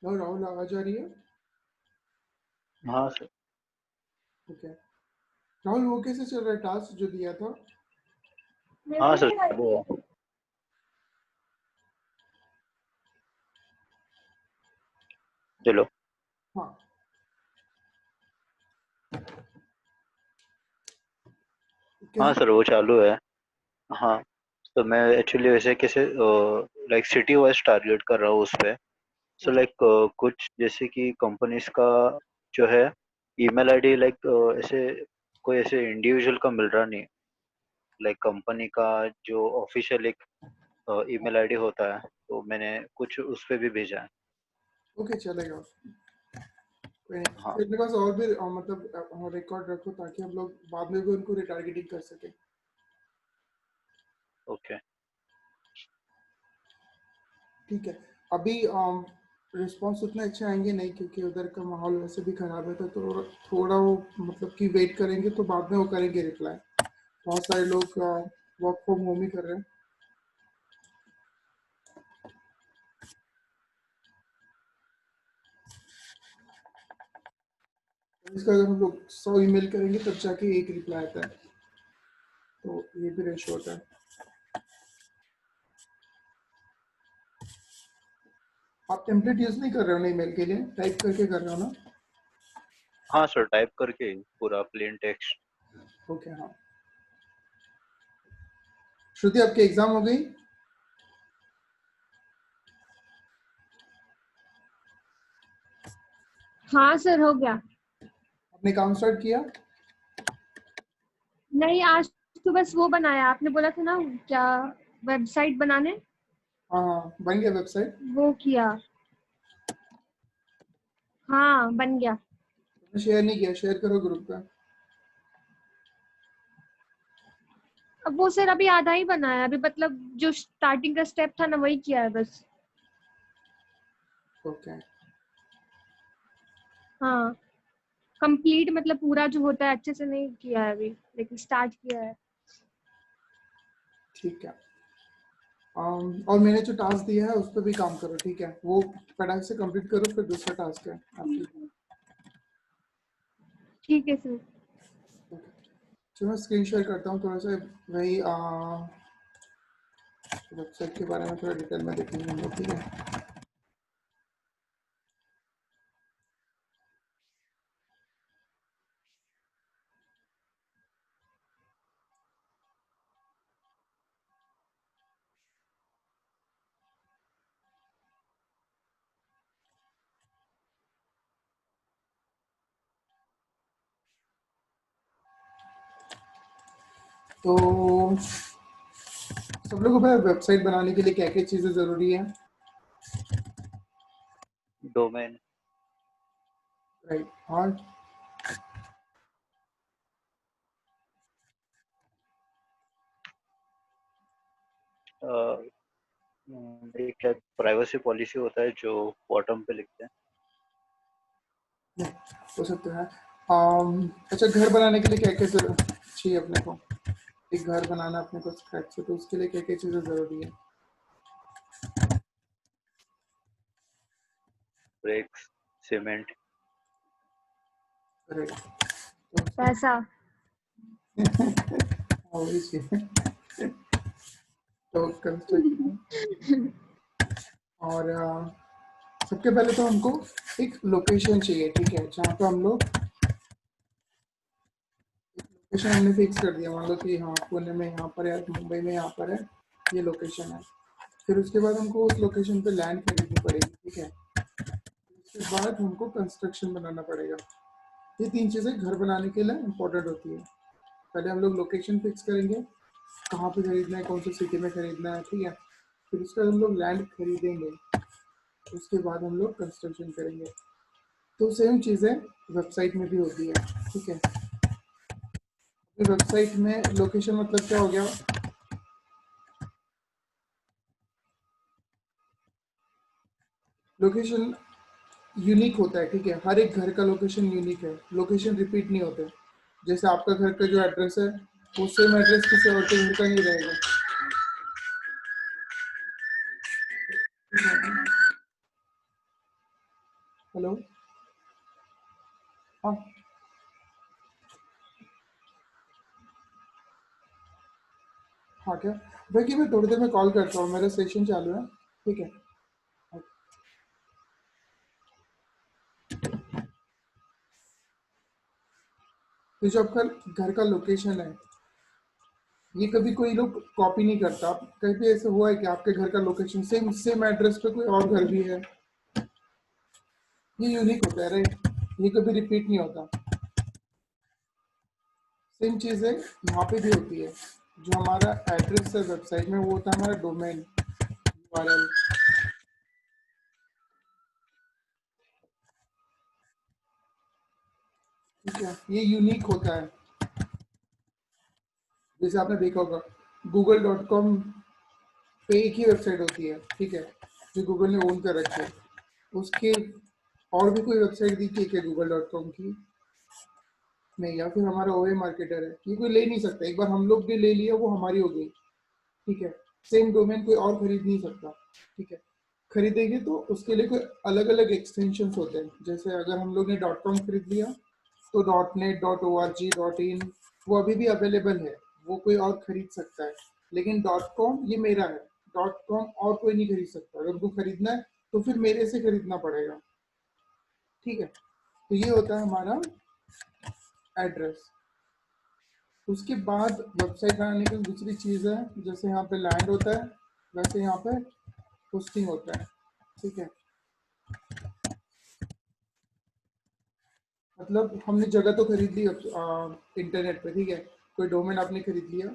और राहुल आवाज आ रही है? हाँ सर। ओके। राहुल, वो कैसे चल रहा है टास्क जो दिया था? हाँ सर वो चलो। हाँ। हाँ कैसे? सर वो चालू है। हाँ, तो मैं एक्चुअली वैसे कैसे लाइक सिटी वाइज टारगेट कर रहा हूँ उस पे। So okay. लाइक कुछ जैसे कि कंपनीज का जो है ईमेल आईडी लाइक ऐसे कोई ऐसे इंडिविजुअल का मिल रहा नहीं। लाइक कंपनी का जो ऑफिशियल एक ईमेल आईडी होता है, तो मैंने कुछ उस पे भी भेजा है। ओके, चलेगा। कोई नहीं। हाँ। फिर मेरे पास और भी मतलब रिकॉर्ड रखो ताकि हम लोग बाद में भी उनको रिटारगेटिंग कर सके। ओके। ठीक है। अभी रिस्पॉन्स उतने अच्छे आएंगे नहीं क्योंकि उधर का माहौल वैसे भी खराब है, तो थोड़ा वो मतलब कि वेट करेंगे तो बाद में वो करेंगे रिप्लाई। बहुत सारे लोग वर्क फ्रॉम होम ही कर रहे हैं। तो इसका अगर हम लोग 100 ईमेल करेंगे तब जाके एक रिप्लाई आता है, तो ये भी रेशो होता है। आप टेम्पलेट यूज नहीं कर रहे हो ना ईमेल के लिए? टाइप करके कर रहे हो ना? हाँ सर, टाइप करके ही, पूरा प्लेन टेक्स्ट। ओके, हाँ। श्रुति, आपकी एग्जाम हो गई? हाँ सर, हो गया। आपने काम स्टार्ट किया? नहीं, आज तो बस वो बनाया, आपने बोला था ना क्या, वेबसाइट बनाने, हाँ हाँ, बन गया वेबसाइट? वो किया। हाँ, बन गया। शेयर नहीं किया, शेयर करो ग्रुप पे। अब वो सर अभी आधा ही बनाया, अभी मतलब जो स्टार्टिंग का स्टेप था ना वही किया है बस। ओके। हाँ, कंप्लीट मतलब पूरा जो होता है अच्छे से नहीं किया है अभी, लेकिन स्टार्ट किया है। ठीक है। और मैंने जो टास्क दिया है उस पर भी काम करो, ठीक है? वो फटाक से कंप्लीट करो, फिर दूसरा टास्क है आपकी। ठीक है सर। चलो मैं स्क्रीन शेयर करता हूँ थोड़ा सा। वही वेबसाइट के बारे में थोड़ा डिटेल में देखेंगे हम लोग, ठीक है? तो सब लोगों को वेबसाइट बनाने के लिए क्या क्या चीज़ें ज़रूरी है? डोमेन। राइट, हाँ। एक क्या प्राइवेसी पॉलिसी होता है जो बॉटम पे लिखते हैं। हो सकता है। अच्छा, घर बनाने के लिए क्या क्या चाहिए अपने को? एक घर बनाना अपने को स्क्रैच से, तो उसके लिए क्या क्या चीज़ें ज़रूरी है? Bricks, cement. राइट। पैसा। तो वही चाहिए। तो कंस्ट्रक्शन। और सबके पहले तो हमको एक लोकेशन चाहिए, ठीक है? जहाँ पे हम लोग लोकेशन हमने फिक्स कर दिया, मान लो कि हाँ पुणे में यहाँ पर है, मुंबई में यहाँ पर है, ये लोकेशन है। फिर उसके बाद हमको उस लोकेशन पे लैंड खरीदनी पड़ेगी, ठीक है? उसके बाद हमको कंस्ट्रक्शन बनाना पड़ेगा। ये तीन चीज़ें घर बनाने के लिए इम्पोर्टेंट होती है। पहले हम लोग लोकेशन फिक्स करेंगे, कहाँ पे खरीदना है, कौन सी सिटी में खरीदना है, ठीक है? फिर उसके बाद हम लोग लैंड खरीदेंगे, उसके बाद हम लोग कंस्ट्रक्शन करेंगे। तो सेम चीज़ें वेबसाइट में भी होती है, ठीक है? वेबसाइट में लोकेशन मतलब क्या हो गया? लोकेशन यूनिक होता है, ठीक है? हर एक घर का लोकेशन यूनिक है, लोकेशन रिपीट नहीं होते। जैसे आपका घर का जो एड्रेस है वो सेम एड्रेस किसी और के घर का नहीं रहेगा। हेलो। हाँ हाँ क्या, बाकी मैं थोड़ी देर में कॉल करता हूँ, मेरा सेशन चालू है। ठीक है। तो जो आपका घर का लोकेशन है, ये कभी कोई लोग कॉपी नहीं करता। आप कहीं पे ऐसे हुआ है कि आपके घर का लोकेशन सेम सेम एड्रेस पे कोई और घर भी है? ये यूनिक होता है, राइट, ये कभी रिपीट नहीं होता। सेम चीज़ है यहाँ पे भी होती है। जो हमारा एड्रेस है वेबसाइट में, वो होता है हमारा डोमेन यूआरएल। ठीक है, ये यूनिक होता है। जैसे आपने देखा होगा google.com पे एक ही वेबसाइट होती है, ठीक है, जो गूगल ने ओन कर रखी है। उसके और भी कोई वेबसाइट दिखी है क्या google.com की? नहीं। या फिर हमारा ओए मार्केटर है, ये कोई ले नहीं सकता। एक बार हम लोग ने ले लिया, वो हमारी हो गई। ठीक है, सेम डोमेन कोई और खरीद नहीं सकता। ठीक है, खरीदेंगे तो उसके लिए कोई अलग अलग एक्सटेंशन होते हैं। जैसे अगर हम लोग ने .com खरीद लिया, तो .net, .org, .in वो अभी भी अवेलेबल है, वो कोई और खरीद सकता है। लेकिन .com ये मेरा है, .com और कोई नहीं खरीद सकता। अगर उनको खरीदना है तो फिर मेरे से खरीदना पड़ेगा। ठीक है, तो ये होता है हमारा एड्रेस। उसके बाद वेबसाइट बनाने की दूसरी चीज़ है, जैसे यहाँ पे लैंड होता है, वैसे यहाँ पे होस्टिंग होता है। ठीक है, मतलब हमने जगह तो खरीद ली इंटरनेट पे। ठीक है, कोई डोमेन आपने खरीद लिया,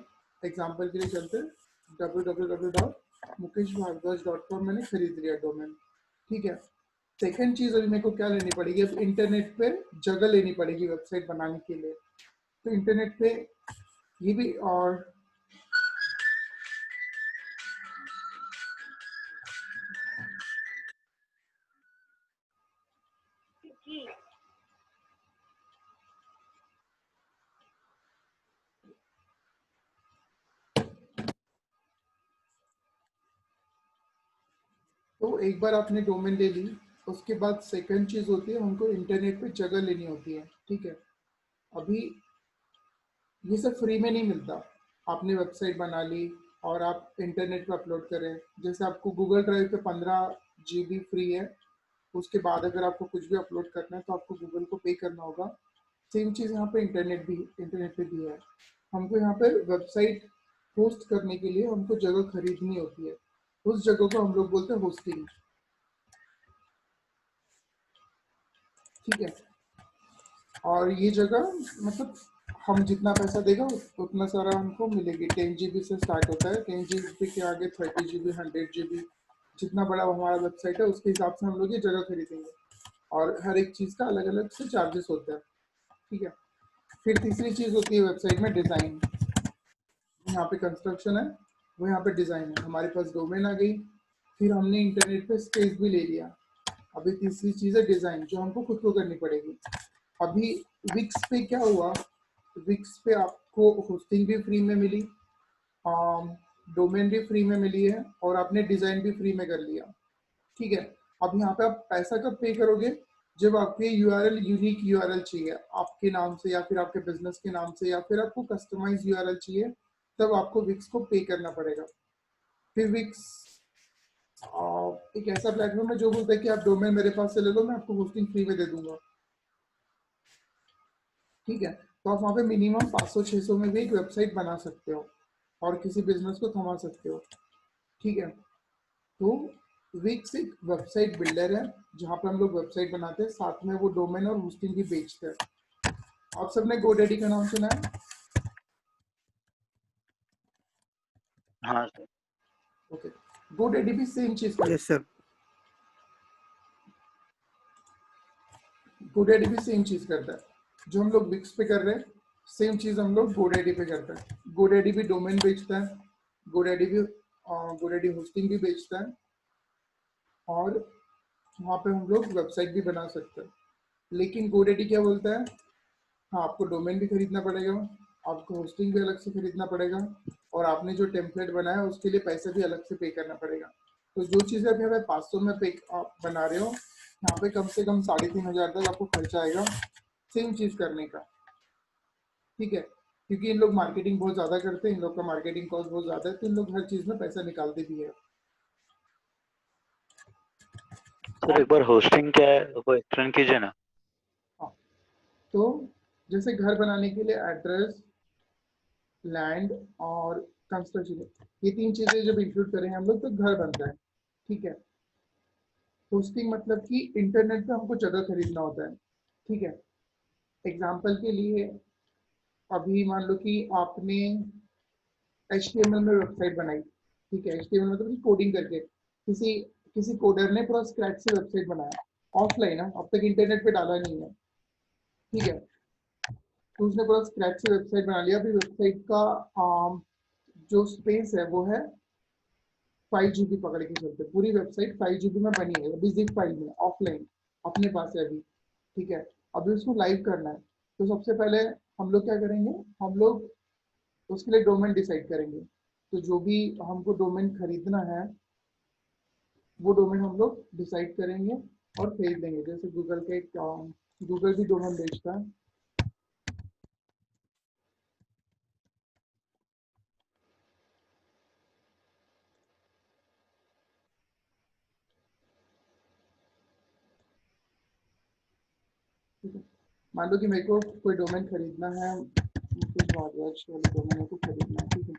एग्जांपल के लिए चलते www.mukeshbhardwaj.com मैंने खरीद लिया डोमेन। ठीक है, सेकंड चीज़ अभी मेरे को क्या लेनी पड़ेगी, अब इंटरनेट पे जगह लेनी पड़ेगी वेबसाइट बनाने के लिए। तो इंटरनेट पे ये भी और तो एक बार आपने डोमेन ले ली, उसके बाद सेकंड चीज़ होती है, हमको इंटरनेट पे जगह लेनी होती है। ठीक है, अभी ये सब फ्री में नहीं मिलता। आपने वेबसाइट बना ली और आप इंटरनेट पे अपलोड करें, जैसे आपको गूगल ड्राइव पे 15 GB फ्री है। उसके बाद अगर आपको कुछ भी अपलोड करना है तो आपको गूगल को पे करना होगा। सेम चीज़ यहाँ पे इंटरनेट पे भी है। हमको यहाँ पे वेबसाइट होस्ट करने के लिए हमको जगह खरीदनी होती है। उस जगह को हम लोग बोलते हैं होस्टिंग। ठीक है, और ये जगह मतलब हम जितना पैसा देगा उतना सारा हमको मिलेगी। 10 GB से स्टार्ट होता है, 10 GB के आगे 30 GB, 100 GB, जितना बड़ा हमारा वेबसाइट है उसके हिसाब से हम लोग ये जगह खरीदेंगे। और हर एक चीज़ का अलग अलग से चार्जेस होता है। ठीक है, फिर तीसरी चीज़ होती है वेबसाइट में डिज़ाइन। यहाँ पे कंस्ट्रक्शन है, वो यहाँ पे डिज़ाइन है। हमारे पास डोमेन आ गई, फिर हमने इंटरनेट पे स्पेस भी ले लिया। अभी तीसरी चीज़ है डिज़ाइन, जो हमको खुद को करनी पड़ेगी। अभी विक्स पे क्या हुआ, विक्स पे आपको होस्टिंग भी फ्री में मिली, डोमेन भी फ्री में मिली है, और आपने डिज़ाइन भी फ्री में कर लिया। ठीक है, अब यहाँ पे आप पैसा कब पे करोगे, जब आपके यूआरएल यूनिक यूआरएल चाहिए आपके नाम से, या फिर आपके बिजनेस के नाम से, या फिर आपको कस्टमाइज यूआरएल चाहिए, तब आपको विक्स को पे करना पड़ेगा। फिर विक्स एक ऐसा प्लेटफॉर्म है जो बोलता है कि आप डोमेन मेरे पास से ले लो, मैं आपको होस्टिंग फ्री में दे दूंगा। ठीक है, तो आप वहाँ पे मिनिमम 500-600 में भी एक वेबसाइट बना सकते हो और किसी बिजनेस को थमा सकते हो। ठीक है, तो विक्स एक वेबसाइट बिल्डर है, जहाँ पे हम लोग वेबसाइट बनाते हैं, साथ में वो डोमेन और होस्टिंग भी बेचते हैं। आप सबने गोडेडी का नाम सुना है? हाँ सर। ओके, गोडेडी भी सेम चीज करता यस सर। है। गोडेडी भी सेम चीज करता है जो हम लोग विक्स पे कर रहे हैं, सेम चीज हम लोग गोडेडी पे करते हैं। गोडेडी भी डोमेन बेचता है, गोडेडी भी गोडेडी होस्टिंग भी बेचता है, और वहाँ पे हम लोग वेबसाइट भी बना सकते हैं। लेकिन गोडेडी क्या बोलता है, हाँ आपको डोमेन भी खरीदना पड़ेगा, आपको होस्टिंग भी अलग से खरीदना पड़ेगा, और आपने जो टेम्पलेट बनाया उसके लिए पैसे भी अलग से पे करना पड़ेगा। तो जो चीज़ें अभी हमें 500 में पे आप बना रहे हो, यहाँ पे कम से कम 3,500 तक आपको खर्चा आएगा सेम चीज करने का, ठीक है, क्योंकि इन लोग मार्केटिंग बहुत ज्यादा करते हैं, इन लोग का मार्केटिंग कॉस्ट बहुत ज्यादा है, तो इन लोग हर चीज में पैसा निकालते भी है। सर एक बार होस्टिंग क्या है वो एक्सप्लेन कीजिए ना। हाँ, तो जैसे घर बनाने के लिए एड्रेस, लैंड और कंस्ट्रक्शन, ये 3 चीजें जब इंक्लूड करें हम लोग तो घर बनता है, ठीक है। होस्टिंग मतलब कि इंटरनेट पे हमको जगह खरीदना होता है, ठीक है। एग्जाम्पल के लिए अभी मान लो कि आपने HTML में वेबसाइट बनाई, ठीक है, HTML मतलब कि कोडिंग करके किसी किसी कोडर ने पूरा स्क्रैच से वेबसाइट बनाया, ऑफलाइन है, अब तक इंटरनेट पे डाला नहीं है, ठीक है। तो उसने पूरा स्क्रैच से वेबसाइट बना लिया। अभी वेबसाइट का जो स्पेस है वो है 5 GB पकड़ के चलते, पूरी वेबसाइट 5 GB में बनी है अभी जिप फाइल में, ऑफलाइन अपने पास है अभी, ठीक है। अभी उसको लाइव करना है, तो सबसे पहले हम लोग क्या करेंगे, हम लोग उसके लिए डोमेन डिसाइड करेंगे। तो जो भी हमको डोमेन खरीदना है वो डोमेन हम लोग डिसाइड करेंगे और खरीद लेंगे। जैसे गूगल के गूगल भी डोमेन बेचता है, ठीक है। मान लो कि मेरे को कोई डोमेन खरीदना है, मुकेश भारद्वाज वाली डोमेन मेरे को खरीदना है, ठीक है।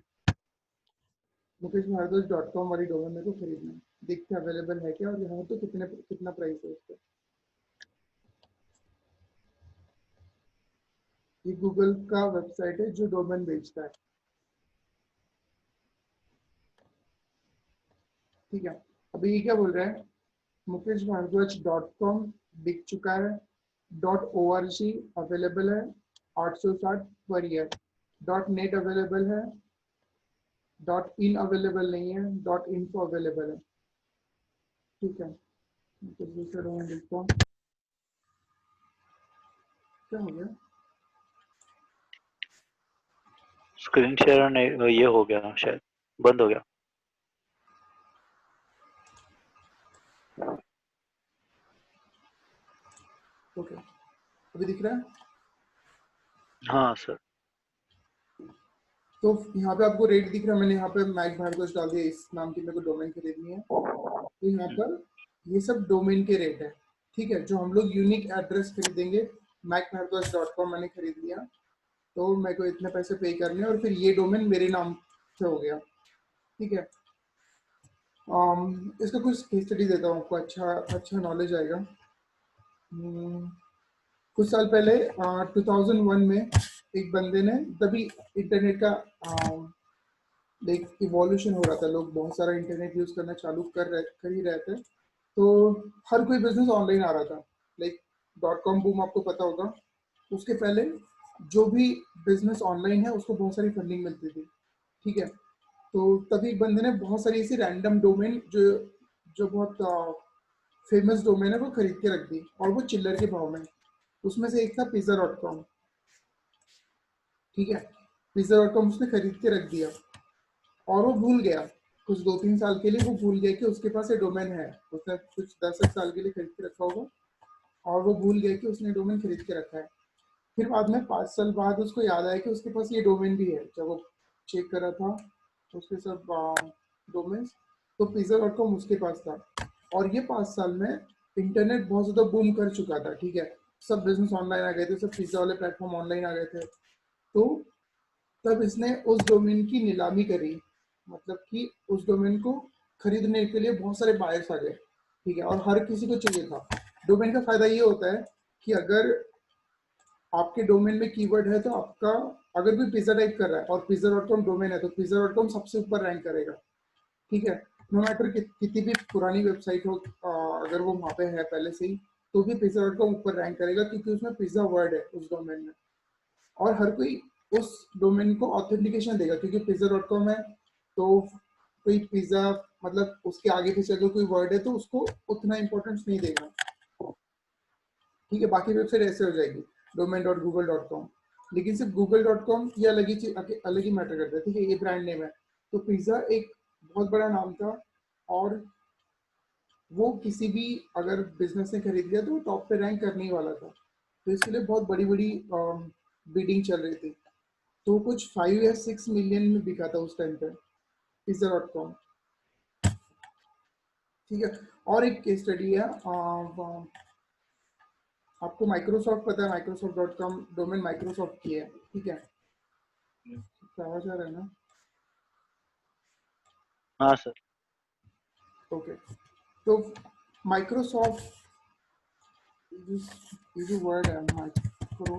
मुकेश भारद्वाज .com वाली डोमेन मेरे को खरीदना है, देखते अवेलेबल है क्या और यहाँ तो कितना प्राइस है उसका। ये गूगल का वेबसाइट है जो डोमेन बेचता है, ठीक है। अभी ये क्या बोल रहा है, मुकेश भारद्वाज .com बिक चुका है, .org अवेलेबल है 860 पर ईयर, .net अवेलेबल है, .in अवेलेबल नहीं है, .info अवेलेबल है, ठीक है। तो दूसरा डोमेन देखता हूँ क्या हो गया। स्क्रीन शेयर नहीं ये हो गया शायद, बंद हो गया। ओके, अभी दिख रहा है। हाँ सर। तो यहाँ पे आपको रेट दिख रहा है, मैंने यहाँ पे मैक भारद्वाज डाल दिया, इस नाम की मेरे को डोमेन खरीदनी है, तो यहाँ पर ये सब डोमेन के रेट है, ठीक है। जो हम लोग यूनिक एड्रेस खरीदेंगे, macbhardwaj.com मैंने खरीद लिया, तो मेरे को इतने पैसे पे करने हैं और फिर ये डोमेन मेरे नाम से हो गया, ठीक है। इसका कुछ केस स्टडी देता हूँ आपको, अच्छा अच्छा नॉलेज आएगा। कुछ साल पहले 2001 में एक बंदे ने, तभी इंटरनेट का लाइक इवोल्यूशन हो रहा था, लोग बहुत सारा इंटरनेट यूज करना चालू कर ही रहे थे, तो हर कोई बिजनेस ऑनलाइन आ रहा था, लाइक .com बूम आपको पता होगा। उसके पहले जो भी बिजनेस ऑनलाइन है उसको बहुत सारी फंडिंग मिलती थी, ठीक है। तो तभी एक बंदे ने बहुत सारी ऐसी रैंडम डोमेन जो जो बहुत फेमस डोमेन है वो खरीद के रख दी, और वो चिल्लर के भाव में। उसमें से एक था पिज्जा.com, ठीक है। पिज्जा.com उसने खरीद के रख दिया और वो भूल गया, कुछ 2-3 साल के लिए वो भूल गया कि उसके पास ये डोमेन है। उसने कुछ 10 साल के लिए खरीद के रखा होगा और वो भूल गया कि उसने डोमेन खरीद के रखा है। फिर बाद में 5 साल बाद उसको याद आया कि उसके पास ये डोमेन भी है। जब वो चेक करा था उसके सब डोमेन्स, तो पिज्जा.com उसके पास था। और ये 5 साल में इंटरनेट बहुत ज़्यादा बूम कर चुका था, ठीक है। सब बिजनेस ऑनलाइन आ गए थे, सब पिज्जा वाले प्लेटफॉर्म ऑनलाइन आ गए थे। तो तब इसने उस डोमेन की नीलामी करी, मतलब कि उस डोमेन को खरीदने के लिए बहुत सारे बायर्स आ गए, ठीक है, और हर किसी को चाहिए था। डोमेन का फायदा ये होता है कि अगर आपके डोमेन में कीवर्ड है तो आपका, अगर कोई पिज्जा टाइप कर रहा है और पिज्जा.com डोमेन है तो पिज्जा.com सबसे ऊपर रैंक करेगा, ठीक है। नो मैटर कितनी भी पुरानी वेबसाइट हो, अगर वो वहाँ पे है पहले से ही, तो भी पिज्जा.com ऊपर रैंक करेगा, क्योंकि उसमें पिज्जा वर्ड है उस डोमेन में। और हर कोई उस डोमेन को ऑथेंटिकेशन देगा, क्योंकि पिज्जा.com है, तो कोई पिज्जा मतलब उसके आगे पीछे अगर कोई वर्ड है तो उसको उतना इंपॉर्टेंस नहीं देगा, ठीक है। बाकी वेबसाइट ऐसे हो जाएगी domain.google.com, लेकिन सिर्फ google.com ये अलग ही मैटर करता है, ठीक है। ये ब्रांड नेम है, तो पिज्जा एक बहुत बड़ा नाम था। और वो किसी भी अगर बिजनेस ने खरीद लिया तो वो टॉप पे रैंक करने ही वाला था, तो इसके लिए बहुत बड़ी बड़ी बिडिंग चल रही थी। तो कुछ 5 या 6 मिलियन में बिका था उस टाइम पे पिज्जा.com। ठीक है। और एक केस स्टडी है, आपको माइक्रोसॉफ्ट पता है, माइक्रोसॉफ्ट.com डोमेन माइक्रोसॉफ्ट की है, ठीक है। आवाज आ रहा है ना? हाँ सर। ओके। तो माइक्रोसॉफ्ट, ये जो वर्ड है माइक्रो,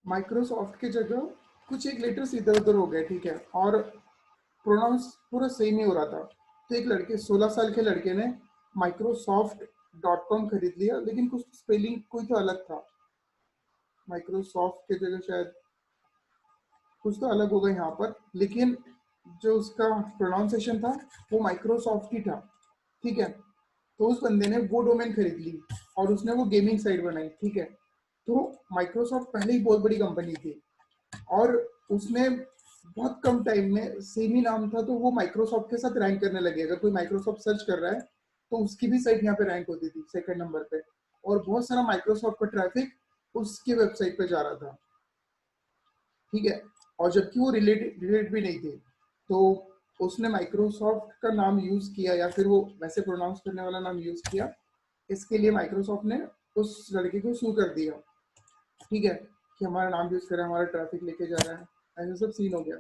माइक्रोसॉफ्ट की जगह कुछ एक लेटर्स इधर उधर हो गए, ठीक है, और प्रोनाउंस पूरा सेम ही हो रहा था। तो एक लड़के, 16 साल के लड़के ने माइक्रोसॉफ्ट.com खरीद लिया, लेकिन कुछ स्पेलिंग कोई तो अलग था। माइक्रोसॉफ्ट की जगह शायद कुछ तो अलग होगा यहाँ पर, लेकिन जो उसका प्रोनाउंसिएशन था वो माइक्रोसॉफ्ट ही था, ठीक है। तो उस बंदे ने वो डोमेन खरीद ली और उसने वो गेमिंग साइट बनाई, ठीक है। तो माइक्रोसॉफ्ट पहले ही बहुत बड़ी कंपनी थी, और उसने बहुत कम टाइम में, सेम ही नाम था तो वो माइक्रोसॉफ्ट के साथ रैंक करने लगे। अगर कोई माइक्रोसॉफ्ट सर्च कर रहा है तो उसकी भी साइट यहाँ पे रैंक होती थी सेकंड नंबर पे, और बहुत सारा माइक्रोसॉफ्ट का ट्रैफिक उसकी वेबसाइट पे जा रहा था, ठीक है। और जबकि वो रिलेट भी नहीं थे, तो उसने माइक्रोसॉफ्ट का नाम यूज किया, या फिर वो वैसे प्रोनाउंस करने वाला नाम यूज किया। इसके लिए माइक्रोसॉफ्ट ने उस लड़के को सू कर दिया, ठीक है, कि हमारा नाम यूज कर रहा है, हमारा ट्रैफिक लेके जा रहा है, ऐसा सब सीन हो गया।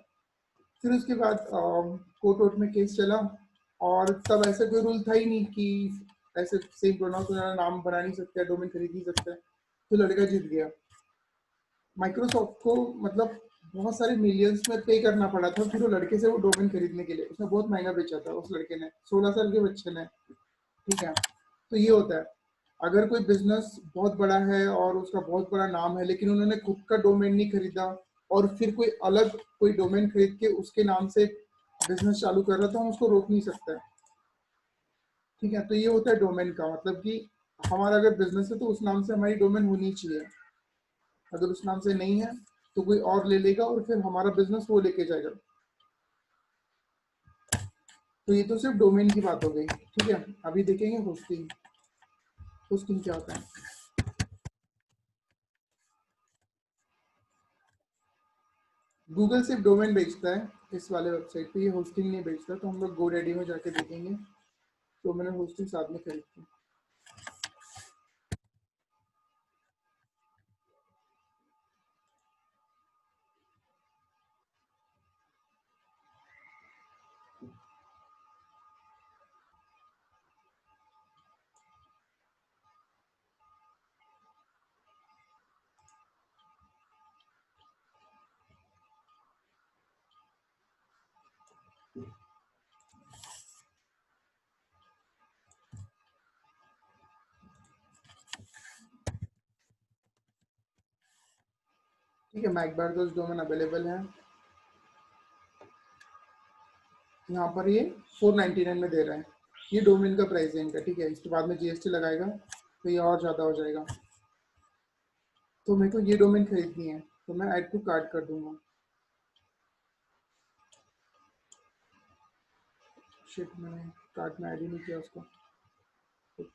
फिर उसके बाद कोर्ट वोर्ट में केस चला, और तब ऐसा कोई रूल था ही नहीं कि ऐसे सेम प्रोनाउंस वाला नाम बना नहीं सकते, डोमेन खरीद नहीं सकते। तो लड़का जीत गया। माइक्रोसॉफ्ट को मतलब बहुत सारे मिलियंस में पे करना पड़ा था फिर वो लड़के से वो डोमेन खरीदने के लिए। उसने बहुत महंगा बेचा था उस लड़के ने, 16 साल के बच्चे ने, ठीक है। तो ये होता है, अगर कोई बिजनेस बहुत बड़ा है और उसका बहुत बड़ा नाम है, लेकिन उन्होंने खुद का डोमेन नहीं खरीदा और फिर कोई अलग कोई डोमेन खरीद के उसके नाम से बिजनेस चालू कर रहा था, हम उसको रोक नहीं सकते, ठीक है। तो ये होता है डोमेन का मतलब कि हमारा अगर बिजनेस है तो उस नाम से हमारी डोमेन होनी चाहिए। अगर उस नाम से नहीं है तो कोई और ले लेगा और फिर हमारा बिजनेस वो लेके जाएगा। तो ये तो सिर्फ डोमेन की बात हो गई, ठीक है। अभी देखेंगे होस्टिंग। होस्टिंग क्या होता है? गूगल सिर्फ डोमेन बेचता है इस वाले वेबसाइट पे, ये होस्टिंग नहीं बेचता। तो हम लोग गोडैडी में जाके देखेंगे, तो मैंने होस्टिंग साथ में खरीदी। ठीक है, मैकबार्डोस डोमेन अवेलेबल है यहाँ पर, ये 499 में दे रहे हैं। ये डोमेन का प्राइस है इनका, ठीक है। इसके बाद में जीएसटी लगाएगा तो ये और ज़्यादा हो जाएगा। तो मेरे को ये डोमेन खरीदनी है, तो मैं ऐड टू कार्ट कर दूंगा। शिट, मैंने कार्ट में ऐड ही नहीं किया उसको। Oops.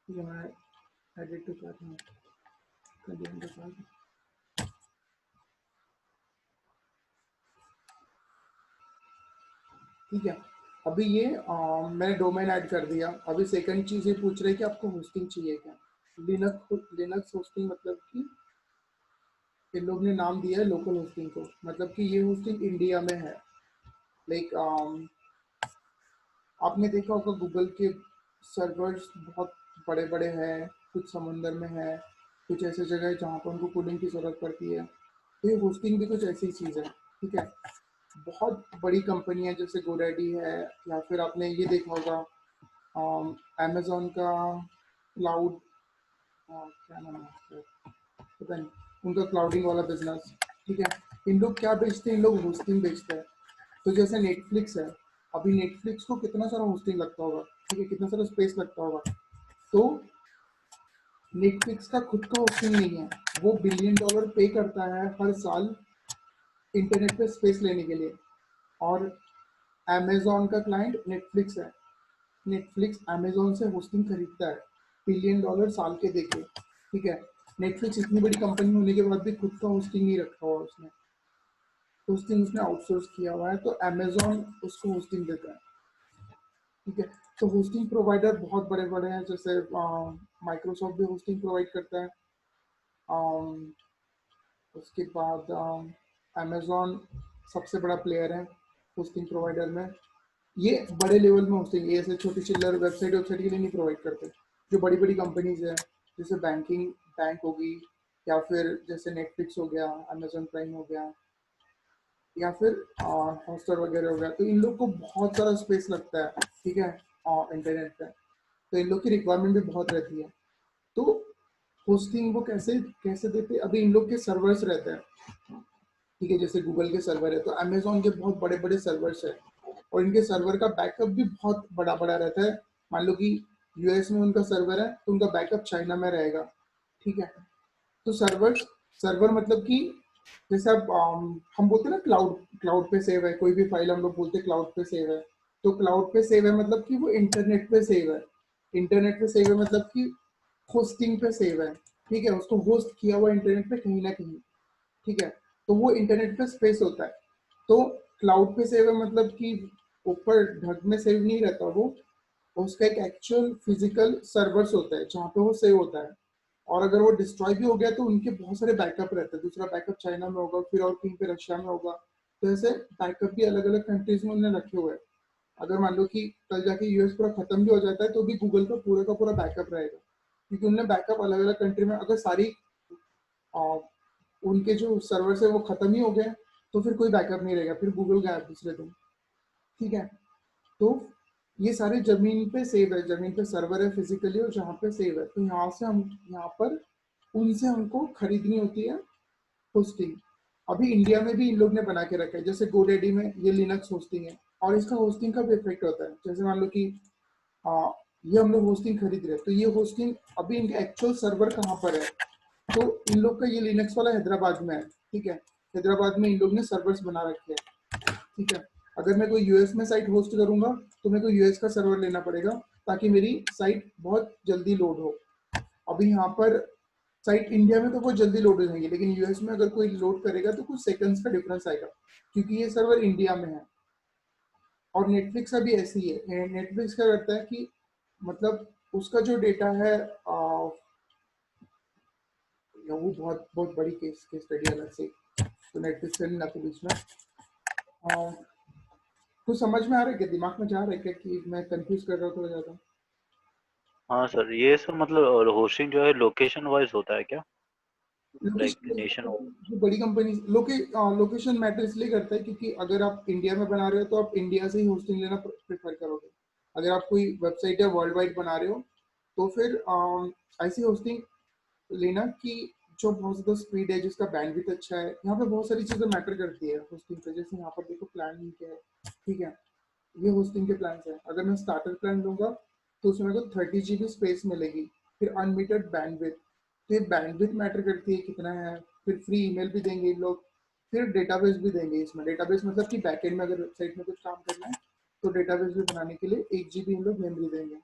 ठीक है, मैं एडिट टू कार्ट में कर दिया कार्ट। ठीक है। अभी ये मैंने डोमेन ऐड कर दिया। अभी सेकंड चीज़ ये पूछ रहे हैं कि आपको होस्टिंग चाहिए क्या। लिनक्स होस्टिंग मतलब कि इन लोग ने नाम दिया है लोकल होस्टिंग को, मतलब कि ये होस्टिंग इंडिया में है। लाइक आपने देखा होगा गूगल के सर्वर्स बहुत बड़े बड़े हैं, कुछ समुंदर में है, कुछ ऐसे जगह है जहाँ पर उनको कूलिंग की ज़रूरत पड़ती है। तो ये होस्टिंग भी कुछ ऐसी चीज़ है, ठीक है। बहुत बड़ी कंपनी है जैसे गोडैडी है, या फिर आपने ये देखा होगा अमेजोन का क्लाउड, क्या नाम है उसका, पता नहीं, उनका क्लाउडिंग वाला बिजनेस। ठीक है। इन लोग क्या बेचते हैं, इन लोग होस्टिंग बेचते हैं। तो जैसे नेटफ्लिक्स है, अभी नेटफ्लिक्स को कितना सारा होस्टिंग लगता होगा, ठीक है, कितना सारा स्पेस लगता होगा। तो नेटफ्लिक्स का खुद का होस्टिंग नहीं है, वो बिलियन डॉलर पे करता है हर साल इंटरनेट पे स्पेस लेने के लिए। और अमेजोन का क्लाइंट नेटफ्लिक्स है, नेटफ्लिक्स अमेजोन से होस्टिंग खरीदता है बिलियन डॉलर साल के देके, ठीक है। नेटफ्लिक्स इतनी बड़ी कंपनी होने के बाद भी खुद का होस्टिंग नहीं रखा हुआ उसने, होस्टिंग उसने आउटसोर्स किया हुआ है, तो अमेजोन उसको होस्टिंग देता है, ठीक है। तो होस्टिंग प्रोवाइडर बहुत बड़े बड़े हैं, जैसे माइक्रोसॉफ्ट भी होस्टिंग प्रोवाइड करता है। उसके बाद अमेजोन सबसे बड़ा प्लेयर है होस्टिंग प्रोवाइडर में। ये बड़े लेवल में होस्टिंग, ये ऐसे छोटी चिल्लर वेबसाइट के लिए नहीं प्रोवाइड करते। जो बड़ी बड़ी कंपनीज है, जैसे बैंक होगी, या फिर जैसे नेटफ्लिक्स हो गया, अमेजोन प्राइम हो गया, या फिर हॉटस्टार वगैरह हो गया, तो इन लोग को बहुत सारा स्पेस लगता है, ठीक है, इंटरनेट पे। तो इन लोग की रिक्वायरमेंट भी बहुत रहती है। तो होस्टिंग वो कैसे कैसे देते हैं, अभी इन लोग के सर्वर्स रहते हैं, ठीक है, जैसे गूगल के सर्वर है, तो अमेजोन के बहुत बड़े बड़े सर्वर्स है, और इनके सर्वर का बैकअप भी बहुत बड़ा बड़ा रहता है। मान लो कि यूएस में उनका सर्वर है, तो उनका बैकअप चाइना में रहेगा, ठीक है। तो सर्वर मतलब कि जैसे अब हम बोलते हैं ना क्लाउड, क्लाउड पे सेव है, कोई भी फाइल हम लोग बोलते हैं क्लाउड पे सेव है। तो क्लाउड पे सेव है मतलब कि वो इंटरनेट पे सेव है, इंटरनेट पे सेव है मतलब कि होस्टिंग पे सेव है, ठीक है, उसको होस्ट किया हुआ इंटरनेट पे कहीं ना कहीं, ठीक है। तो वो इंटरनेट पे स्पेस होता है। तो क्लाउड पे सेव है मतलब कि ऊपर ढक में सेव नहीं रहता वो, उसका एक एक्चुअल फिजिकल सर्वर्स होता है जहाँ पे वो सेव होता है। और अगर वो डिस्ट्रॉय भी हो गया तो उनके बहुत सारे बैकअप रहते हैं, दूसरा बैकअप चाइना में होगा, फिर और कहीं पे रशिया में होगा। तो ऐसे बैकअप भी अलग अलग कंट्रीज में उन्होंने रखे हुए हैं। अगर मान लो कि कल जाके यूएस पूरा खत्म भी हो जाता है तो भी गूगल का पूरा बैकअप रहेगा, क्योंकि उन्होंने बैकअप अलग अलग कंट्री में, अगर सारी उनके जो सर्वर है वो खत्म ही हो गए तो फिर कोई बैकअप नहीं रहेगा, फिर गूगल गायब दूसरे दिन, ठीक है। तो ये सारे जमीन पे सेव है, जमीन पे सर्वर है फिजिकली, और जहाँ पे सेव है, तो यहाँ से हम यहाँ पर उनसे हमको खरीदनी होती है होस्टिंग। अभी इंडिया में भी इन लोग ने बना के रखा है, जैसे गोडेडी में ये लिनक्स होस्टिंग है, और इसका होस्टिंग का भी इफेक्ट होता है। जैसे मान लो कि ये हम लोग होस्टिंग खरीद रहे हैं, तो ये होस्टिंग अभी इनका एक्चुअल सर्वर कहाँ पर है, तो इन लोग का ये लिनक्स वाला हैदराबाद में है, ठीक है। हैदराबाद में इन लोग ने सर्वर्स बना रखे हैं, ठीक है। अगर मैं कोई यूएस में साइट होस्ट करूंगा तो मेरे को यूएस का सर्वर लेना पड़ेगा, ताकि मेरी साइट बहुत जल्दी लोड हो। अभी यहाँ पर साइट इंडिया में तो बहुत जल्दी लोड हो जाएंगी, लेकिन यूएस में अगर कोई लोड करेगा तो कुछ सेकंड्स का डिफरेंस आएगा, क्योंकि ये सर्वर इंडिया में है। और नेटफ्लिक्स का भी ऐसे ही है। नेटफ्लिक्स क्या करता है कि मतलब उसका जो डेटा है वो बहुत बहुत बड़ी केस केस स्टडी अलग से, तो नेटफ्लिक्स का नहीं ना, तो बीच में कुछ समझ में आ रहा है क्या, दिमाग में जा रहा है क्या कि मैं कंफ्यूज कर रहा हूँ थोड़ा ज़्यादा। हाँ सर, ये सब मतलब होस्टिंग जो है लोकेशन वाइज होता है क्या? Like location, nation. जो बड़ी कंपनी लोकेशन मैटर इसलिए करता है क्योंकि अगर आप इंडिया में बना रहे हो तो आप इंडिया से ही होस्टिंग लेना प्रेफर करोगे। अगर आप कोई वेबसाइट या वर्ल्ड वाइड बना रहे हो तो फिर ऐसी होस्टिंग लेना कि जो बहुत ज़्यादा स्पीड है, जिसका बैंडविड्थ अच्छा है। यहाँ पे बहुत सारी चीज़ें मैटर करती है होस्टिंग पे, जैसे यहाँ पर देखो प्लान क्या है, ठीक है। ये होस्टिंग के प्लान है, अगर मैं स्टार्टर प्लान लूंगा तो उसमें मेरे को 30 GB स्पेस मिलेगी, फिर अनलिमिटेड बैंडविड्थ। तो ये बैंडविड्थ मैटर करती है कितना है। फिर फ्री ईमेल भी देंगे इन लोग, फिर डेटाबेस भी देंगे। इसमें डेटाबेस मतलब कि बैकएंड में अगर वेबसाइट में कुछ काम करना है तो डेटाबेस भी बनाने के लिए 1 GB इन लोग मेमोरी देंगे,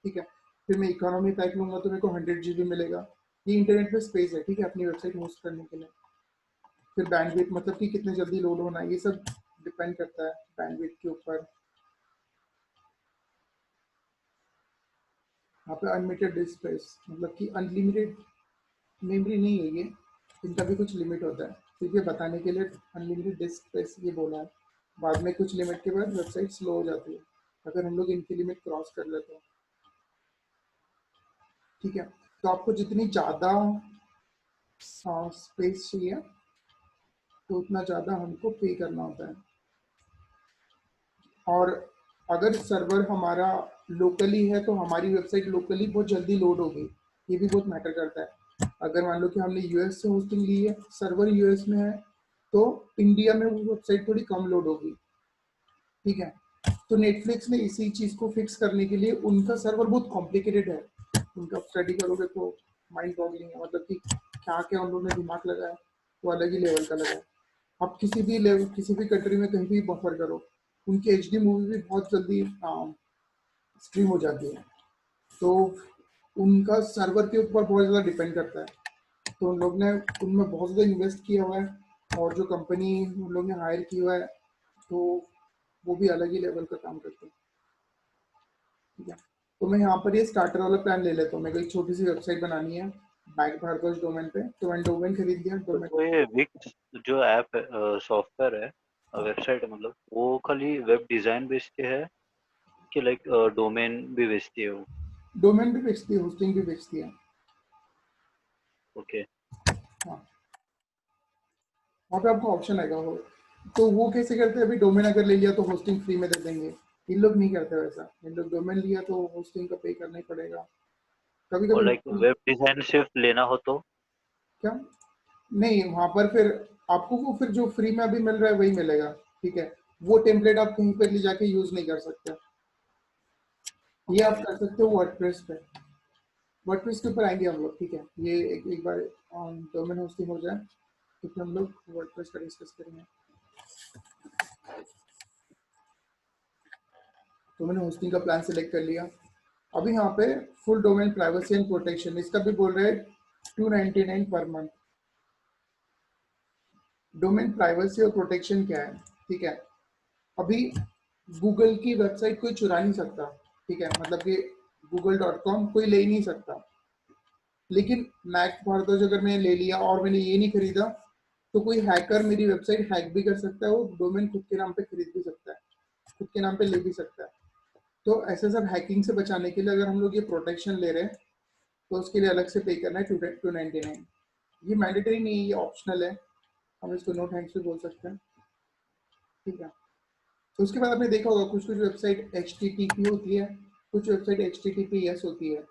ठीक है। फिर मैं इकोनॉमी पैक लूंगा तो मेरे को 100 GB मिलेगा। ये इंटरनेट पे स्पेस है, ठीक है, अपनी वेबसाइट होस्ट करने के लिए। फिर बैंडविड्थ मतलब कि कितने जल्दी लोड होना है, ये सब डिपेंड करता है बैंडविड्थ के ऊपर। यहाँ पे अनलिमिटेड डिस्क स्पेस मतलब कि अनलिमिटेड मेमोरी नहीं है ये, इनका भी कुछ लिमिट होता है। सिर्फ ये बताने के लिए अनलिमिटेड डिस्क स्पेस ये बोला है। बाद में कुछ लिमिट के बाद वेबसाइट स्लो हो जाती है अगर हम लोग इनकी लिमिट क्रॉस कर लेते हैं, ठीक है। तो आपको जितनी ज़्यादा स्पेस चाहिए तो उतना ज़्यादा हमको पे करना होता है। और अगर सर्वर हमारा लोकली है तो हमारी वेबसाइट लोकली बहुत जल्दी लोड होगी, ये भी बहुत मैटर करता है। अगर मान लो कि हमने यूएस से होस्टिंग ली है, सर्वर यूएस में है, तो इंडिया में वो वेबसाइट थोड़ी कम लोड होगी, ठीक है। तो नेटफ्लिक्स ने इसी चीज को फिक्स करने के लिए, उनका सर्वर बहुत कॉम्प्लिकेटेड है, उनका स्टडी करोगे तो माइंड बॉगलिंग है, मतलब कि क्या क्या उन लोगों ने दिमाग लगाया, वो अलग ही लेवल का लगाया। आप किसी भी लेवल, किसी भी कंट्री में कहीं भी बफर करो, उनकी एचडी मूवी भी बहुत जल्दी स्ट्रीम हो जाती है, तो उनका सर्वर के ऊपर बहुत ज़्यादा डिपेंड करता है। तो उन लोग ने उनमें बहुत ज़्यादा इन्वेस्ट किया हुआ है, और जो कंपनी उन लोग ने हायर किया हुआ है, तो वो भी अलग ही लेवल का काम करते हैं, ठीक है। तो मैं यहाँ पर ये स्टार्टर वाला प्लान ले लेता हूँ। मेरे को एक छोटी सी वेबसाइट बनानी है बैक भारद्वाज डोमेन पे, तो मैंने डोमेन खरीद लिया। डोमेन तो ये विक्स जो ऐप है, सॉफ्टवेयर है, वेबसाइट है, मतलब वो खाली वेब डिजाइन बेचते हैं कि लाइक डोमेन भी बेचती है वो? डोमेन भी बेचती है, होस्टिंग भी बेचती है। ओके। हाँ, वहाँ पे आपको ऑप्शन आएगा वो। तो वो कैसे करते हैं, अभी डोमेन अगर ले लिया तो होस्टिंग फ्री में दे देंगे। इन लोग नहीं करते वैसा, इन लोग डोमेन लिया तो होस्टिंग का पे करना ही पड़ेगा। कभी और कभी लाइक वेब डिजाइन सिर्फ लेना हो तो? क्या, नहीं, वहां पर फिर आपको वो फिर जो फ्री में अभी मिल रहा है वही मिलेगा, ठीक है। वो टेम्पलेट आप कहीं पर ले जाके यूज नहीं कर सकते। ये आप ओके। कर सकते हो वर्डप्रेस पे। वर्डप्रेस के ऊपर आएंगे हम लोग, ठीक है। ये एक बार डोमेन होस्टिंग हो जाए तो फिर हम लोग वर्डप्रेस का डिस्कस करेंगे। तो मैंने होस्टिंग का प्लान सेलेक्ट कर लिया। अभी यहाँ पे full domain privacy and protection, इसका भी बोल रहे हैं 299 पर मंथ। डोमेन प्राइवेसी और प्रोटेक्शन क्या है, ठीक है। अभी गूगल की वेबसाइट कोई चुरा नहीं सकता, ठीक है, मतलब कि google.com कोई ले ही नहीं सकता। लेकिन मैक भारद्वाज अगर मैंने ले लिया और मैंने ये नहीं खरीदा, तो कोई हैकर मेरी वेबसाइट हैक भी कर सकता है, वो डोमेन खुद के नाम पे खरीद भी सकता है, खुद के नाम पे ले भी सकता है। तो ऐसे सब हैकिंग से बचाने के लिए अगर हम लोग ये प्रोटेक्शन ले रहे हैं, तो उसके लिए अलग से पे करना है 299। ये मैंडेटरी नहीं है, ये ऑप्शनल है, हम इसको नो थैंक्स भी बोल सकते हैं, ठीक है। तो उसके बाद आपने देखा होगा कुछ कुछ वेबसाइट HTTP होती है, कुछ वेबसाइट HTTPS होती है,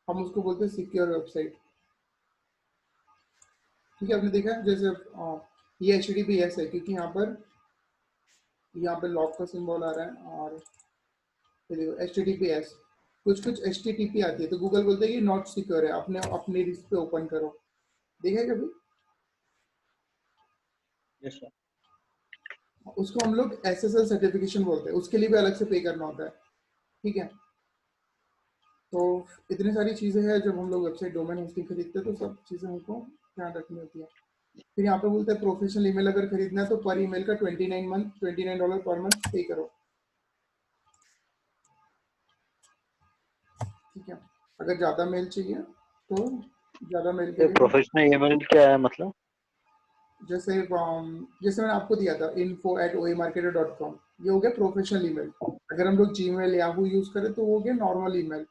हम उसको बोलते हैं सिक्योर वेबसाइट, ठीक है। आपने देखा है जैसे ये HTTPS है क्योंकि यहाँ पर लॉक का सिंबल आ रहा है, और ये देखो HTTPS। कुछ कुछ HTTP आती है तो गूगल बोलते हैं कि नॉट सिक्योर है, अपने अपने रिस्क पे ओपन करो। देखा है कभी? Yes sir. उसको हम लोग SSL सर्टिफिकेशन बोलते हैं, उसके लिए भी अलग से पे करना होता है, ठीक है। तो इतनी सारी चीज़ें हैं, जब हम लोग वेबसाइट डोमेन होस्टिंग खरीदते हैं तो सब चीज़ें हमको ध्यान रखनी होती है। फिर यहाँ पे बोलते हैं प्रोफेशनल ईमेल अगर खरीदना है तो पर ईमेल का $29 पर मंथ पे करो, ठीक है। अगर ज़्यादा मेल चाहिए तो ज़्यादा मेल के ये लिए फिर प्रोफेशनल ईमेल क्या है मतलब? जैसे जैसे मैंने आपको दिया था info@oamarketer.com, ये हो गया प्रोफेशनल ईमेल। अगर हम लोग जीमेल याहू यूज़ करें तो वो हो गया नॉर्मल ईमेल,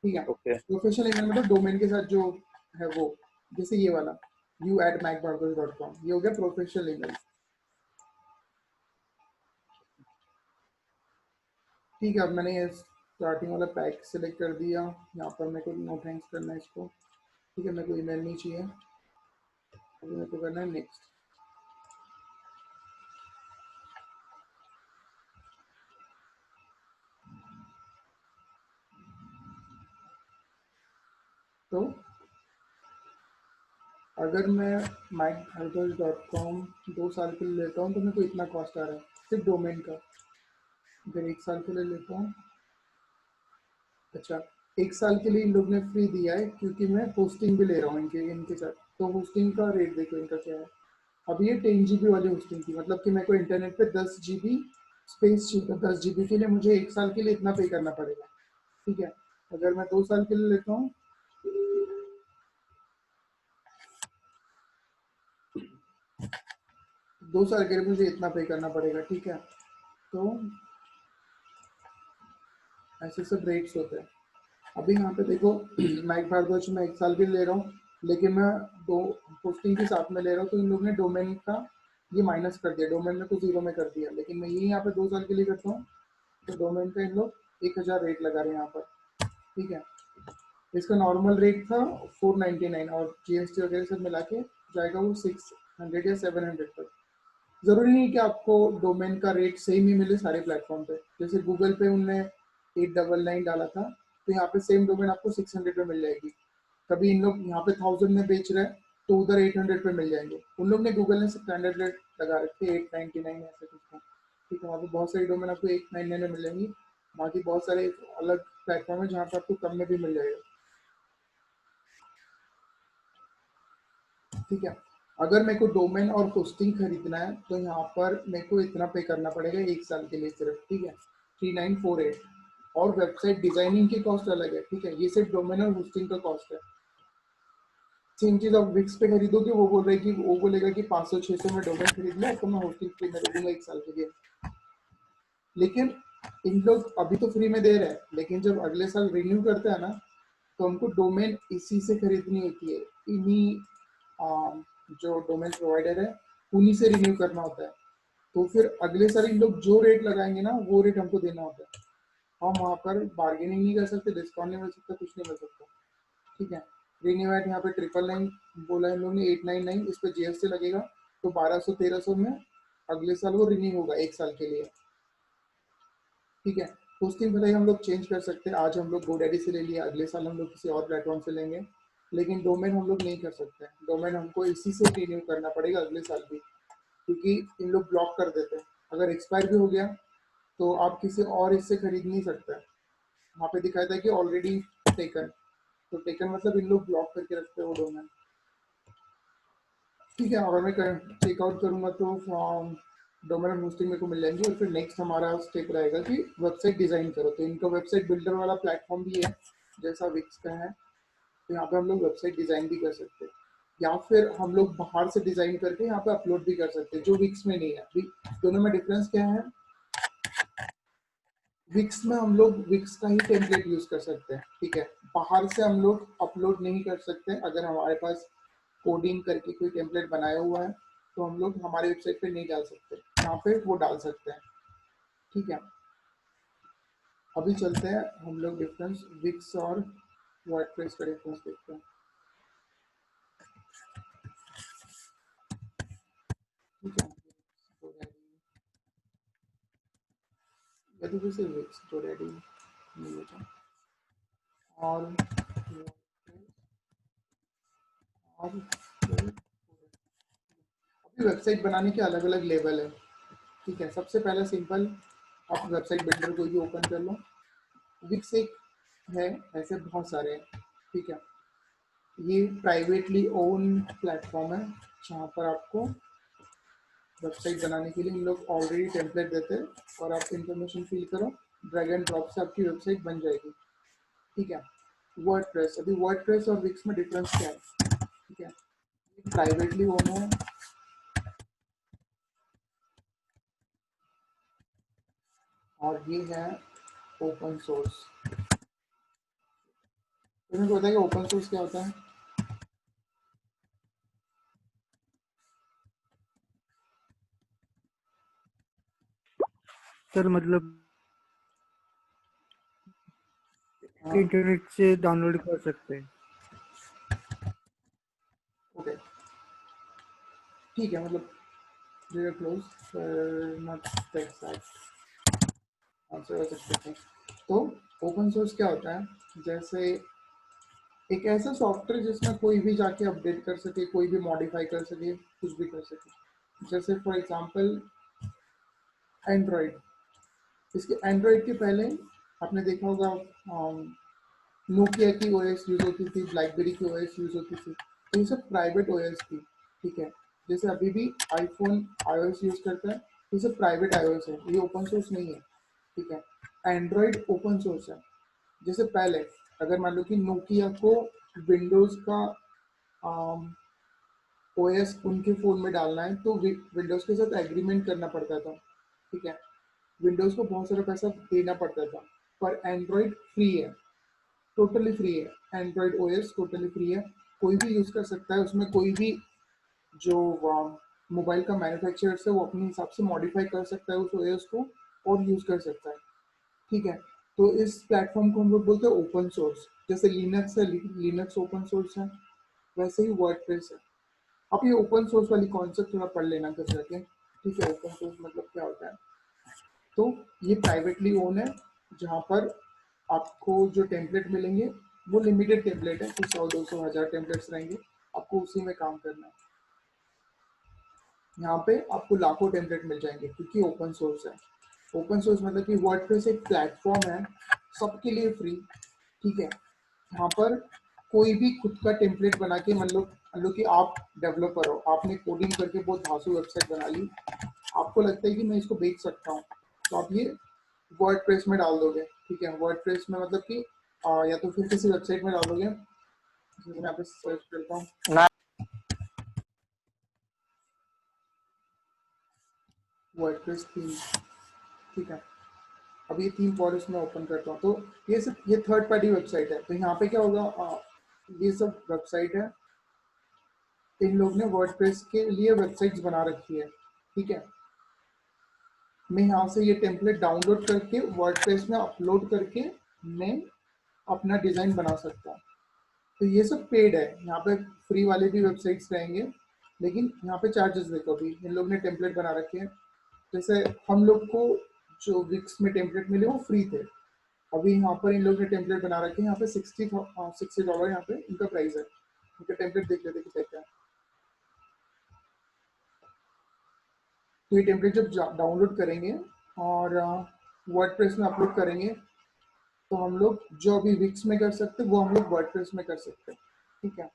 ठीक है। ओके। प्रोफेशनल ईमेल मतलब डोमेन के साथ जो है वो, जैसे ये वाला you@macbargos.com, ये हो गया प्रोफेशनल ईमेल, ठीक है। अब मैंने ये स्टार्टिंग वाला पैक सेलेक्ट कर दिया, यहाँ पर मेरे को नो थैंक्स करना है इसको, ठीक है। मेरे को ईमेल नहीं चाहिए, अभी मेरे को करना है नेक्स्ट। तो अगर मैं macbargos.com 2 साल के लिए लेता हूँ तो मेरे को इतना कॉस्ट आ रहा है सिर्फ डोमेन का। अगर 1 साल के लिए लेता हूँ, अच्छा, 1 साल के लिए इन लोग ने फ्री दिया है क्योंकि मैं होस्टिंग भी ले रहा हूँ इनके इनके साथ। तो होस्टिंग का रेट देखो इनका क्या है। अब ये 10 GB वाली होस्टिंग थी, मतलब कि मेरे को इंटरनेट पे 10 GB स्पेस चाहिए, 10 GB के लिए मुझे 1 साल के लिए इतना पे करना पड़ेगा, ठीक है। अगर मैं 2 साल के लिए लेता हूँ, 2 साल के लिए मुझे इतना पे करना पड़ेगा, ठीक है। तो ऐसे सब रेट्स होते हैं। अभी यहाँ पे देखो मैक भारद्वाज मैं 1 साल के लिए ले रहा हूँ, लेकिन मैं दो होस्टिंग के साथ में ले रहा हूँ, तो इन लोगों ने डोमेन का ये माइनस कर दिया, डोमेन में तो 0 में कर दिया। लेकिन मैं ये यहाँ पे 2 साल के लिए करता हूँ तो डोमेन का इन लोग 1000 रेट लगा रहे हैं यहाँ पर, ठीक है। इसका नॉर्मल रेट था 499 और जीएसटी वगैरह सब मिला के जाएगा वो 600 या 700 तक। जरूरी नहीं कि आपको डोमेन का रेट सेम ही मिले सारे प्लेटफॉर्म पे। जैसे गूगल पे उनने 899 डाला था, तो यहाँ पे सेम डोमेन आपको 600 में मिल जाएगी। कभी इन लोग यहाँ पे 1000 में बेच रहे हैं तो उधर 800 पे मिल जाएंगे। उन लोग ने गूगल ने स्टैंडर्ड रेट लगा रखे 899 ऐसे कुछ का। ठीक है, वहाँ पे बहुत सारी डोमेन आपको 899 में मिल जाएंगी। बाकी बहुत सारे अलग प्लेटफॉर्म है जहाँ पे आपको कम में भी मिल जाएगा। ठीक है, अगर मेरे को डोमेन और होस्टिंग खरीदना है तो यहाँ पर मेरे को इतना पे करना पड़ेगा 1 साल के लिए सिर्फ। ठीक है, 3948। और वेबसाइट डिजाइनिंग की कॉस्ट अलग है। ठीक है, ये सिर्फ डोमेन और होस्टिंग का कॉस्ट है। सेम चीज आप विक्स पे खरीदोगे, वो बोल रहे कि वो बोलेगा कि 500-600 में डोमेन खरीद लो, तो मैं होस्टिंग फ्री में दे दूंगा 1 साल के लिए। लेकिन इन लोग अभी तो फ्री में दे रहे हैं, लेकिन जब अगले साल रिन्यू करते हैं ना, तो हमको डोमेन इसी से खरीदनी होती है। इन्हीं जो डोमेन प्रोवाइडर है उन्हीं से रिन्यू करना होता है। तो फिर अगले साल इन लोग जो रेट लगाएंगे ना, वो रेट हमको देना होता है। हम वहाँ पर बार्गेनिंग नहीं कर सकते, डिस्काउंट नहीं मिल सकता, कुछ नहीं मिल सकता। ठीक है, रिन्यू एट यहाँ पे 999 बोला है इन लोगों ने, 899, इस पर जीएसटी लगेगा, तो 1200-1300 में अगले साल वो रिन्यू होगा 1 साल के लिए। ठीक है, होस्टिंग भले ही हम लोग चेंज कर सकते हैं। आज हम लोग गोडैडी से ले लिया, अगले साल हम लोग किसी और प्लेटफॉर्म से लेंगे, लेकिन डोमेन हम लोग नहीं कर सकते। डोमेन हमको इसी से रिन्यू करना पड़ेगा अगले साल भी, क्योंकि इन लोग ब्लॉक कर देते हैं। अगर एक्सपायर भी हो गया तो आप किसी और इससे खरीद नहीं सकते। वहाँ पे दिखाया था कि ऑलरेडी टेकन, तो टेकन मतलब इन लोग ब्लॉक करके रखते हैं वो डोमेन। ठीक है, अगर मैं चेकआउट करूँगा तो डोमेन और होस्टिंग मेरे को मिल जाएंगी। और फिर नेक्स्ट हमारा स्टेप रहेगा कि वेबसाइट डिज़ाइन करो। तो इनका वेबसाइट बिल्डर वाला प्लेटफॉर्म भी है जैसा विक्स का है, तो यहाँ पे हम लोग वेबसाइट डिज़ाइन भी कर सकते हैं, या फिर हम लोग बाहर से डिज़ाइन करके यहाँ पे अपलोड भी कर सकते हैं, जो विक्स में नहीं है। दोनों में डिफरेंस क्या है? विक्स में हम लोग विक्स का ही टेम्पलेट यूज कर सकते हैं। ठीक है, बाहर से हम लोग अपलोड नहीं कर सकते। अगर हमारे पास कोडिंग करके कोई टेम्पलेट बनाया हुआ है तो हम लोग हमारे वेबसाइट पे नहीं डाल सकते, यहाँ पे वो डाल सकते हैं। ठीक है, अभी चलते हैं हम लोग डिफरेंस विक्स और वर्डप्रेस का डिफरेंस देखते हैं। ठीक है, यदि से विक्स तो रेडी नहीं होता, और अभी वेबसाइट बनाने के अलग अलग लेवल है। ठीक है, सबसे पहला सिंपल, आप वेबसाइट बिल्डर को भी ओपन कर लो। विक्स एक है, ऐसे बहुत सारे हैं। ठीक है, ये प्राइवेटली ओन प्लेटफॉर्म है जहाँ पर आपको वेबसाइट बनाने के लिए इन लोग ऑलरेडी टेम्पलेट देते हैं, और आप इंफॉर्मेशन फिल करो, ड्रैग एंड ड्रॉप से आपकी वेबसाइट बन जाएगी। ठीक है, वर्डप्रेस, अभी वर्डप्रेस और विक्स में डिफरेंस क्या है? ठीक है, प्राइवेटली ओन है और ये है ओपन सोर्स। तुम्हें पता है कि ओपन सोर्स क्या होता है? सर मतलब हाँ, इंटरनेट से डाउनलोड कर सकते हैं। ओके, ठीक है, मतलब क्लोज नॉट आंसर कर सकते हैं। तो ओपन सोर्स क्या होता है? जैसे एक ऐसा सॉफ्टवेयर जिसमें कोई भी जाके अपडेट कर सके, कोई भी मॉडिफाई कर सके, कुछ भी कर सके। जैसे फॉर एग्जांपल एंड्रॉयड, इसके एंड्रॉयड के पहले आपने देखा होगा नोकिया की ओएस यूज होती थी, ब्लैकबेरी की ओएस यूज होती थी, तो ये सब प्राइवेट ओएस थी। ठीक है, जैसे अभी भी आईफोन आईओएस यूज करता है, ये सब प्राइवेट आईओएस है, ये ओपन सोर्स नहीं है। ठीक है, एंड्रॉयड ओपन सोर्स है। जैसे पहले अगर मान लो कि नोकिया को विंडोज का ओएस उनके फ़ोन में डालना है, तो विंडोज़ के साथ एग्रीमेंट करना पड़ता था। ठीक है, विंडोज़ को बहुत सारा पैसा देना पड़ता था। पर एंड्रॉयड फ्री है, टोटली फ्री है। एंड्रॉयड ओएस टोटली फ्री है, कोई भी यूज़ कर सकता है। उसमें कोई भी जो मोबाइल का मैन्युफैक्चरर्स है वो अपने हिसाब से मॉडिफाई कर सकता है उस ओएस को और यूज़ कर सकता है। ठीक है, तो इस प्लेटफॉर्म को हम लोग बोलते हैं ओपन सोर्स। जैसे लिनक्स है, लिनक्स ओपन सोर्स है, वैसे ही वर्डप्रेस है। अब ये ओपन सोर्स वाली कॉन्सेप्ट थोड़ा पढ़ लेना कर सके, ठीक है। ओपन सोर्स मतलब क्या होता है? तो ये प्राइवेटली ओन है, जहाँ पर आपको जो टेम्पलेट मिलेंगे वो लिमिटेड टेम्पलेट है, कुछ 100, 200, 1000 टेम्पलेट्स रहेंगे, आपको उसी में काम करना है। यहाँ पे आपको लाखों टेम्पलेट मिल जाएंगे क्योंकि ओपन सोर्स है। ओपन सोर्स मतलब कि वर्डप्रेस एक प्लेटफॉर्म है सबके लिए फ्री, ठीक है। यहाँ पर कोई भी खुद का टेम्पलेट बना के, मान लो कि आप डेवलपर हो, आपने कोडिंग करके बहुत धांसू वेबसाइट बना ली, आपको लगता है कि मैं इसको बेच सकता हूँ, तो आप ये वर्डप्रेस में डाल दोगे, ठीक है। वर्डप्रेस में मतलब कि या तो फिर किसी वेबसाइट में डाल दोगे। मैं यहाँ पे सर्च करता हूँ वर्डप्रेस थीम, ठीक है। अब ये थीम फॉरेस्ट में ओपन करता हूँ, तो ये थर्ड पार्टी वेबसाइट है। तो यहाँ पे क्या होगा, ये सब वेबसाइट है, इन लोग ने वर्डप्रेस के लिए वेबसाइट्स बना रखी है, ठीक है। मैं यहाँ से ये टेम्पलेट डाउनलोड करके वर्डप्रेस में अपलोड करके मैं अपना डिज़ाइन बना सकता हूँ। तो ये सब पेड है, यहाँ पे फ्री वाले भी वेबसाइट्स रहेंगे, लेकिन यहाँ पे चार्जेस देखो। अभी इन लोग ने टेम्पलेट बना रखे हैं, जैसे हम लोग को जो विक्स में टेम्पलेट मिले वो फ्री थे, अभी यहाँ पर इन लोग ने टेम्पलेट बना रखे हैं। यहाँ पे $60 यहाँ पे इनका प्राइस है। इनका टेम्पलेट देख लेते कितना क्या है। तो ये टेम्पलेट जब डाउनलोड करेंगे और वर्डप्रेस में अपलोड करेंगे, तो हम लोग जो अभी विक्स में कर सकते हैं वो हम लोग वर्डप्रेस में कर सकते हैं, ठीक है।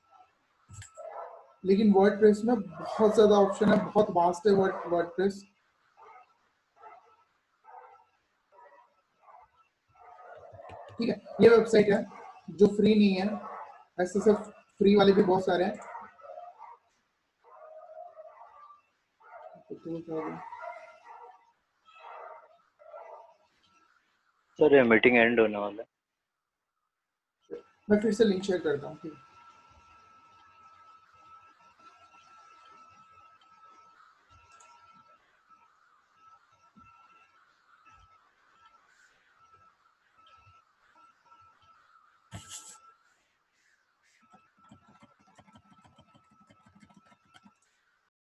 लेकिन वर्डप्रेस में बहुत ज़्यादा ऑप्शन है, बहुत वास्ट है वर्डप्रेस। ठीक है, ये वेबसाइट है जो फ्री नहीं है, ऐसे सब फ्री वाले भी बहुत सारे हैं। सर ये मीटिंग एंड होने वाला है। मैं फिर से लिंक शेयर करता हूँ, ठीक है।